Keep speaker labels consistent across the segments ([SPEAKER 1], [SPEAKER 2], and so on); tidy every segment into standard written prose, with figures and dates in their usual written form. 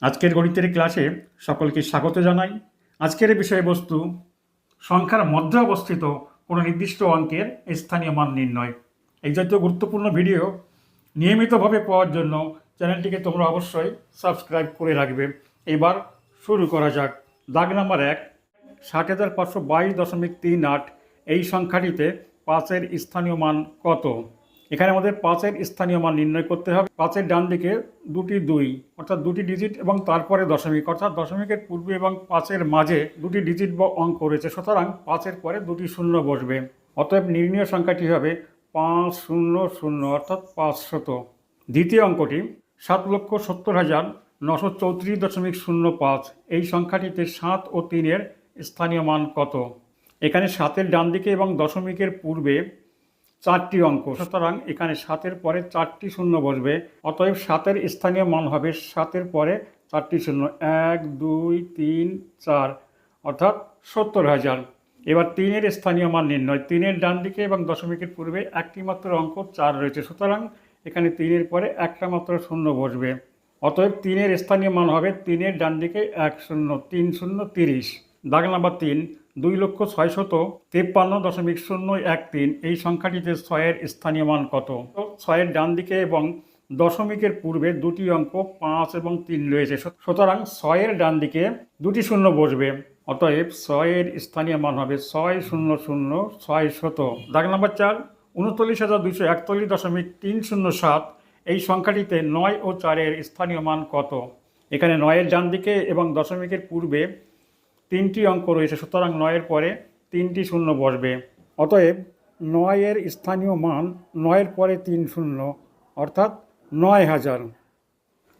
[SPEAKER 1] আজকের গণিতের ক্লাসে সকলকে স্বাগত জানাই। আজকের বিষয়বস্তু সংখ্যার মধ্যে অবস্থিত কোনো নির্দিষ্ট অঙ্কের স্থানীয় মান নির্ণয়। এই জাতীয় গুরুত্বপূর্ণ ভিডিও নিয়মিতভাবে পাওয়ার জন্য চ্যানেলটিকে তোমরা অবশ্যই সাবস্ক্রাইব করে রাখবে। এবার শুরু করা যাক। দাগ নাম্বার 1, 60,522.38 এই সংখ্যাটিতে 5-এর স্থানীয় মান কত? এখানে আমাদের 5-এর স্থানীয় মান নির্ণয় করতে হবে। 5-এর ডান দিকে দুটি 2 অর্থাৎ দুটি ডিজিট এবং তারপরে দশমিক, অর্থাৎ দশমিকের পূর্বে এবং 5-এর মাঝে দুটি ডিজিট বা অঙ্ক রয়েছে, সুতরাং 5-এর পরে দুটি শূন্য বসবে। অতএব নির্ণীয় সংখ্যাটি হবে 500 অর্থাৎ 500। দ্বিতীয় অঙ্কটি 7,70,934.05 এই সংখ্যাটিতে 7 ও 3-এর স্থানীয় মান কত? এখানে 7-এর ডান দিকে এবং দশমিকের পূর্বে 4টি অঙ্ক, সুতরাং এখানে 7-এর পরে 4টি শূন্য বসবে। অতএব 7-এর স্থানীয় মান হবে 7-এর পরে 4টি শূন্য, 1 2 3 4 অর্থাৎ 70,000। এবার 3-এর স্থানীয় মান নির্ণয়। 3-এর ডান দিকে এবং দশমিকের পূর্বে একটি মাত্র অঙ্ক 4 রয়েছে, সুতরাং এখানে 3-এর পরে একটা মাত্র শূন্য বসবে। অতএব 3-এর স্থানীয় মান হবে 3-এর ডান দিকে 1 শূন্য, 3 শূন্য 30। দাগ নাম্বার 3, 2,653.013 এই সংখ্যাটিতে 6-এর স্থানীয় মান কত? 6-এর ডান দিকে এবং দশমিকের পূর্বে দুটি অঙ্ক 5 এবং 3 রয়েছে, সুতরাং 6-এর ডান দিকে দুটি শূন্য বসবে। অতএব 6-এর স্থানীয় মান হবে 600,600। দাগ নাম্বার 4, 39,241.307 এই সংখ্যাটিতে 9 ও 4-এর স্থানীয় মান কত? এখানে 9-এর ডান দিকে এবং দশমিকের পূর্বে 3টি অঙ্ক রয়েছে, সুতরাং 9-এর পরে 3টি শূন্য বসবে। অতএব 9-এর স্থানীয় মান 9-এর পরে 3 শূন্য অর্থাৎ 9,000।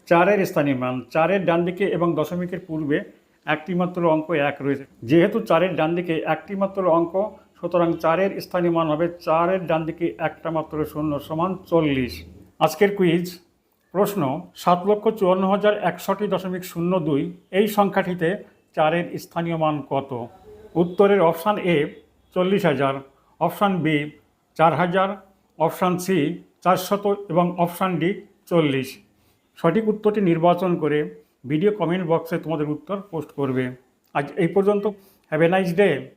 [SPEAKER 1] 4-এর স্থানীয় মান 4-এর ডান দিকে এবং দশমিকের পূর্বে একটি মাত্র অঙ্ক 1 রয়েছে, যেহেতু 4-এর ডান দিকে একটি মাত্র অঙ্ক, সুতরাং 4-এর স্থানীয় মান হবে 4-এর ডান দিকে একটা মাত্র শূন্য সমান 40। আজকের কুইজ প্রশ্ন, 7,54,061.02 এই সংখ্যাটিতে 4-এর স্থানীয় মান কত? উত্তরের option A 40,000, option B 4,000, option C 400 এবং অপশান ডি 40। সঠিক উত্তরটি নির্বাচন করে ভিডিও কমেন্ট বক্সে তোমাদের উত্তর পোস্ট করবে। আজ এই পর্যন্ত। Have a nice day.